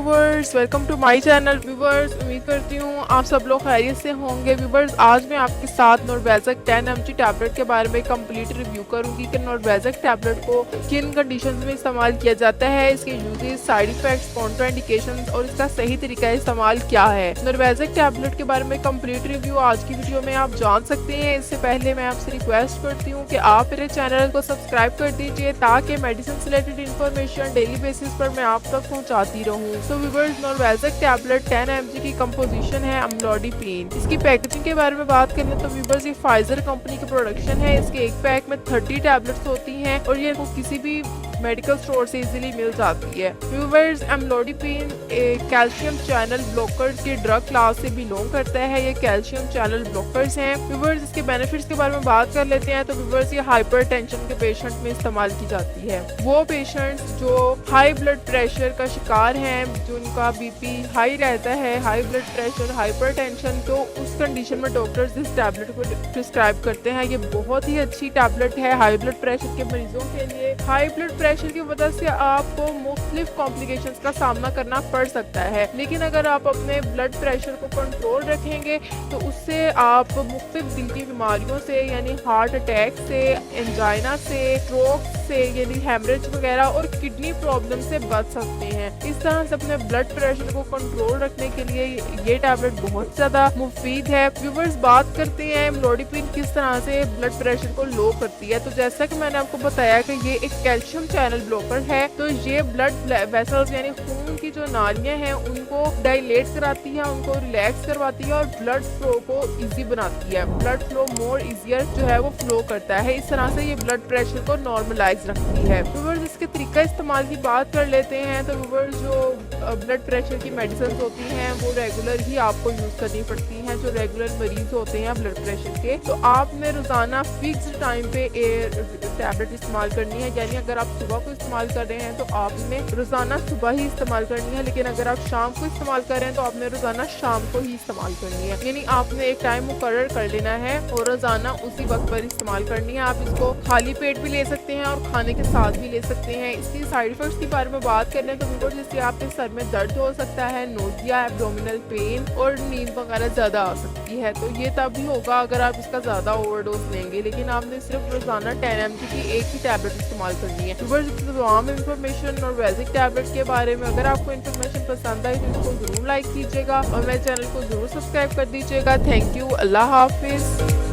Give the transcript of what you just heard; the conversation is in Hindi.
Viewers, welcome to my channel. Viewers, उम्मीद करती हूँ आप सब लोग खैरियत से होंगे। व्यूवर्स, आज मैं आपके साथ नॉर्वेज़क 10 mg टैबलेट के बारे में कंप्लीट रिव्यू करूँगी कि नॉर्वेज़क टैबलेट को किन कंडीशंस में इस्तेमाल किया जाता है, इसके यूजेस, साइड इफेक्ट्स, कॉन्ट्राइंडिकेशंस और इसका सही तरीका इस्तेमाल क्या है। नॉर्वेज़क टैबलेट के बारे में कंप्लीट रिव्यू आज की वीडियो में आप जान सकते हैं। इससे पहले मैं आपसे रिक्वेस्ट करती हूँ कि आप मेरे चैनल को सब्सक्राइब कर दीजिए ताकि मेडिसिन से रिलेटेड इन्फॉर्मेशन डेली बेसिस पर मैं आप तक पहुँचाती रहूँ। तो व्यूअर्स, नॉर्वेज़क टैबलेट 10 mg की कंपोजिशन है अम्लोडिपिन। इसकी पैकेजिंग के बारे में बात करें तो व्यूअर्स, ये फाइजर कंपनी की प्रोडक्शन है। इसके एक पैक में 30 टैबलेट्स होती हैं और ये किसी भी मेडिकल स्टोर से इजीली मिल जाती है। Viewers, amlodipine calcium channel blockers के ड्रग क्लास से बिलोंग करता है। ये कैल्शियम चैनल ब्लॉकर्स हैं। व्यूअर्स, इसके बेनिफिट्स के बारे में बात कर लेते हैं तो व्यूअर्स, ये हाइपरटेंशन के पेशेंट में इस्तेमाल की जाती है। वो पेशेंट्स जो हाई ब्लड प्रेशर का शिकार हैं, जिनका बीपी हाई रहता है, हाई ब्लड प्रेशर, हाइपरटेंशन, तो उस कंडीशन में डॉक्टर्स इस टैबलेट को प्रिस्क्राइब करते हैं। ये बहुत ही अच्छी टैबलेट है हाई ब्लड प्रेशर के मरीजों के लिए। हाई ब्लड प्रेशर की वजह से आपको मुख्तलिफ कॉम्प्लिकेशंस का सामना करना पड़ सकता है, लेकिन अगर आप अपने ब्लड प्रेशर को कंट्रोल रखेंगे तो उससे आप मुख्तलिफ दिल की बीमारियों से यानी हार्ट अटैक से, एंजाइना से, स्ट्रोक से यानी हेमरेज वगैरह और किडनी प्रॉब्लम से बच सकते हैं। इस तरह से अपने ब्लड प्रेशर को कंट्रोल रखने के लिए ये टैबलेट बहुत ज़्यादा मुफीद है। व्यूअर्स, बात करते हैं अम्लोडिपिन किस तरह से ब्लड प्रेशर को लो करती है। तो जैसा कि मैंने आपको बताया कि ये एक कैल्शियम चैनल ब्लॉकर है, तो ये ब्लड वेसल्स यानी खून की जो नालियां हैं उनको डायलेट कराती है, उनको रिलैक्स करवाती है और ब्लड फ्लो को इजी बनाती है। ब्लड फ्लो मोर इजियर जो है वो फ्लो करता है। इस तरह से ये ब्लड प्रेशर को नॉर्मलाइज रखती है। व्यूअर्स, इसके तरीका इस्तेमाल की बात कर लेते हैं तो व्यूअर्स, जो ब्लड प्रेशर की मेडिसिन होती हैं वो रेगुलर ही आपको यूज़ करनी पड़ती हैं। जो रेगुलर मरीज होते हैं ब्लड प्रेशर के, तो आपने रोज़ाना फिक्स्ड टाइम पे टैबलेट इस्तेमाल करनी है। यानी अगर आप सुबह को इस्तेमाल कर रहे हैं तो आपने रोज़ाना सुबह ही इस्तेमाल करनी है, लेकिन अगर आप शाम को इस्तेमाल कर रहे हैं तो आपने रोज़ाना शाम को ही इस्तेमाल करनी है। यानी आपने एक टाइम मुकर्रर कर लेना है और रोज़ाना उसी वक्त पर इस्तेमाल करनी है। आप इसको खाली पेट भी ले सकते हैं और खाने के साथ भी ले सकते हैं। इसकी साइड इफेक्ट्स के बारे में बात करें तो बिल्कुल जिससे आपके सर में दर्द हो सकता है, नोजिया, एब्डोमिनल पेन और नींद वगैरह ज़्यादा आ सकती है। तो ये तब भी होगा अगर आप इसका ज़्यादा ओवरडोज लेंगे, लेकिन आपने सिर्फ रोज़ाना 10 mg की एक ही टैबलेट इस्तेमाल करनी है। तमाम इंफॉर्मेशन नॉर्वेज़िक टैबलेट के बारे में अगर आपको इन्फॉर्मेशन पसंद आई तो इसको ज़रूर लाइक कीजिएगा और मेरे चैनल को ज़रूर सब्सक्राइब कर दीजिएगा। थैंक यू, अल्लाह हाफिज़।